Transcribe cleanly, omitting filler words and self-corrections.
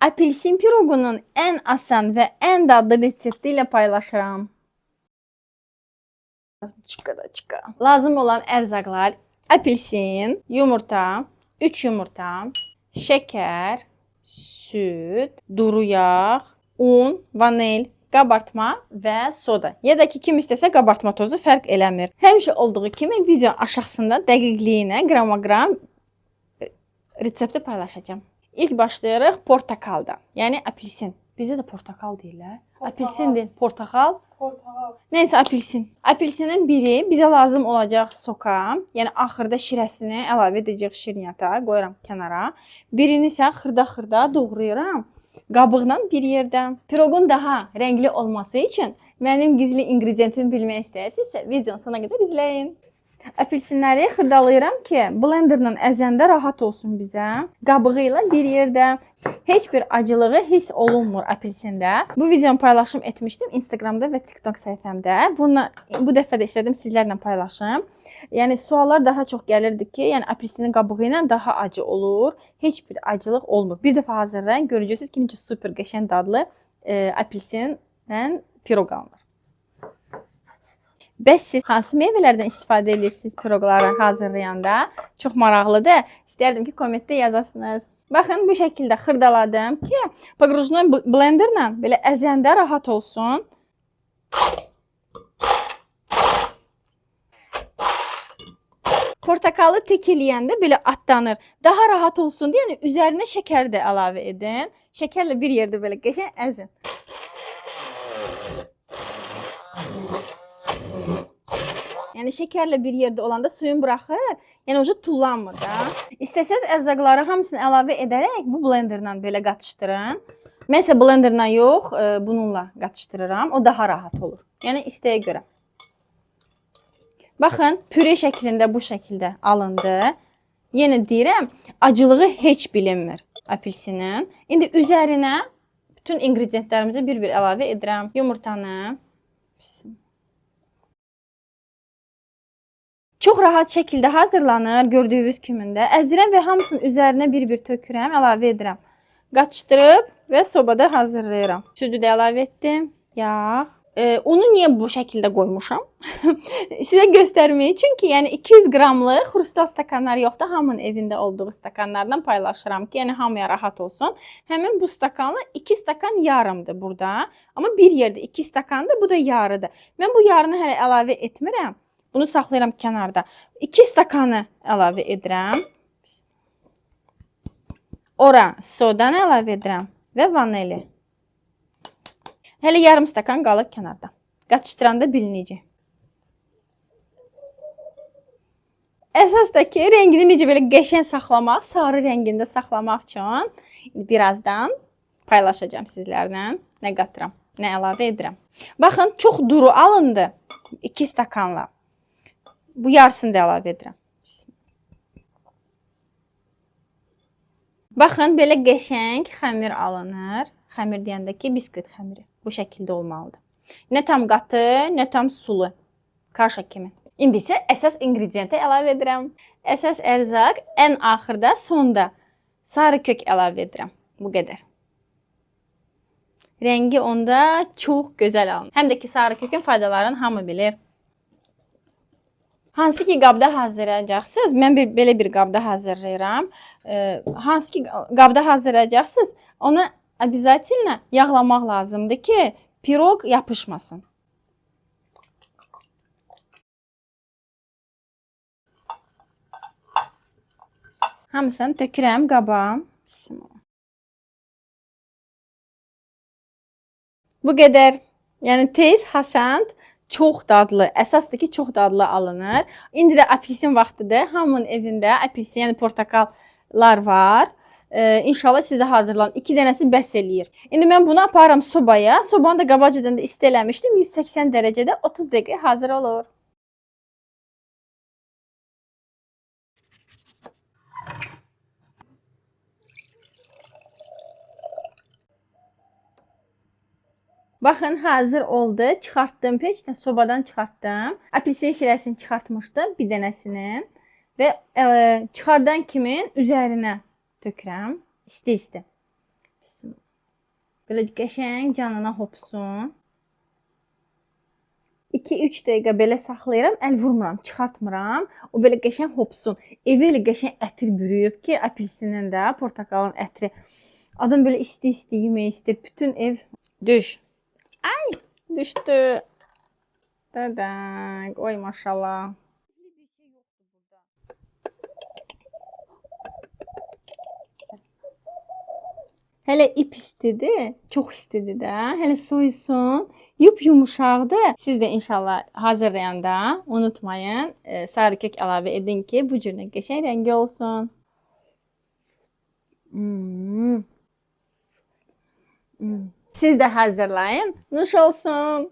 Apelsin piroqunun ən asan və ən dadlı resepti ilə paylaşıram. Çıqa. Lazım olan ərzaqlar: apelsin, yumurta, 3 yumurta, şəkər, süd, duru yağ, un, vanil, qabartma və soda. Ya da ki, kim istəsə qabartma tozu fərq eləmir. Həmişə olduğu kimi video aşağısında dəqiqliyinə qramagram resepti paylaşacağam. İlk başlayırıq portakaldan. Yəni apelsin. Bizdə də portakal deyirlər. Apelsin deyil, portakal. Neysə, apelsin. Apelsinin biri bizə lazım olacaq soka. Yəni axırda şirəsini əlavə edəcək şirniyyata, qoyuram kənara. Birini isə xırda doğrayıram. Qabıqla bir yerdə. Piroqun daha rəngli olması üçün mənim gizli ingrediyentimi bilmək istəyirsinizsə, videonun sonuna qədər izləyin. Apelsinləri xırdalayıram ki, blenderla əzəndə rahat olsun bizə. Qabığı ilə bir yerdə. Heç bir acılığı hiss olunmur apelsində. Bu videonu paylaşım etmişdim Instagramda və TikTok səhifəmdə. Bu dəfə də istədim sizlərlə paylaşım. Yəni suallar daha çox gəlirdi ki, yəni apelsinin qabığı ilə daha acı olur. Heç bir acılıq olmur. Bir dəfə hazırlayın, görəcəksiniz ki, necə super qəşəng dadlı apelsinlə piroq alınır. Bəs siz hansı meyvələrdən istifadə edirsiniz piroqları hazırlayanda? Çox maraqlıdır. İstərdim ki, kommentdə yazasınız. Baxın, bu şəkildə xırdaladım ki, pogrujnoy blenderlə belə əzəndə rahat olsun. Portakalı tek eləyəndə belə atlanır. Daha rahat olsun deyə, yəni üzərinə şəkər də əlavə edin. Şəkərlə bir yerdə belə qəşəng əzin. Yəni şəkərlə bir yerdə olanda suyun buraxır, yəni oca tullanmır da. İstəsəz ərzaqları hamısını əlavə edərək bu blenderla belə qatışdırın. Mən isə blenderla yox, bununla qatışdırıram. O daha rahat olur. Yəni istəyə görə. Baxın, püre şəklində bu şəkildə alındı. Yenə deyirəm, acılığı heç bilinmir apelsinin. İndi üzərinə bütün ingrediyentlərimizi bir-bir əlavə edirəm. Yumurtanı. Çox rahat şəkildə hazırlanır, gördüyünüz kimi də. Əzirəm və hamısının üzərinə bir-bir tökürəm, əlavə edirəm. Qaçdırıb və sobada hazırlayıram. Südü də əlavə etdim, yağ. Unu niyə bu şəkildə qoymuşam? Sizə göstərmək üçün ki, yəni 200 qramlıq xrustal stakanlar yoxdur, hamının evində olduğu stakanlardan paylaşıram ki, yəni hamıya rahat olsun. Həmin bu stakanla 2 stakan yarımdır burada. Amma bir yerdə 2 stakandır, bu da yarıdır. Mən bu yarını hələ əlavə etmirəm. Bunu saxlayıram kənarda. 2 stakanı əlavə edirəm. Ora sodanı əlavə edirəm və vanili. Hələ yarım stakan qalır kənarda. Qaçışdıranda bilinəcək. Əsas da ki, rəngini necə belə qəşəng saxlamaq, sarı rəngində saxlamaq üçün birazdan paylaşacağım sizlərlə. Nə qatıram, nə əlavə edirəm. Baxın, çox duru alındı 2 stakanla. Bu yarısını da əlavə edirəm. Baxın, belə qəşəng xəmir alınır. Xəmir deyəndə ki, biskvit xəmiri. Bu şəkildə olmalıdır. Nə tam qatı, nə tam sulu. Kaşa kimi. İndi isə əsas ingrediyentə əlavə edirəm. Əsas ərzaq ən axırda, sonda sarı kök əlavə edirəm. Bu qədər. Rəngi onda çox gözəl alınır. Həm də ki, sarı kökün faydalarını hamı bilir. Hansı ki qabda hazırlayacaqsınız, mən belə bir qabda hazırlayıram. Hansı ki qabda hazırlayacaqsınız, onu обязательно yağlamaq lazımdır ki, piroq yapışmasın. Hamısını tökürəm qaba. Bu qədər. Yəni tez, hasand. Çox dadlı, əsasdır ki, çox dadlı alınır. İndi də apelsin vaxtıdır. Hamının evində apelsin, yəni portakallar var. İnşallah siz də hazırlanın. 2 dənəsi bəs eləyir. İndi mən bunu aparıram sobaya. Sobanı da qabaqcadan da isti eləmişdim. 180 dərəcədə 30 dəqiqə hazır olur. Baxın, hazır oldu. Çıxartdım peşdən, sobadan çıxartdım. Apelsin şirəsini çıxartmışdım, bir dənəsini. Və çıxardan kimin üzərinə tökürəm. İsti-isti. Belə qəşəng canına hopsun. 2-3 dəqiqə belə saxlayıram, əl vurmuram, çıxartmıram. O belə qəşəng hopsun. Evi elə qəşəng ətir bürüyüb ki, apelsinin də, portakalın ətri. Adam belə isti-isti yemək istəyir. Bütün ev düş. Ay, düşdü. Dadak. Oy maşallah. Hələ ip istidir, çox istidir də. Hələ soyusun. Yumuşaqdır. Siz də inşallah hazırlayanda unutmayın, sarı kök əlavə edin ki, bu cür qəşəng rəngi olsun. Siz də hazırlayın. Nuş olsun.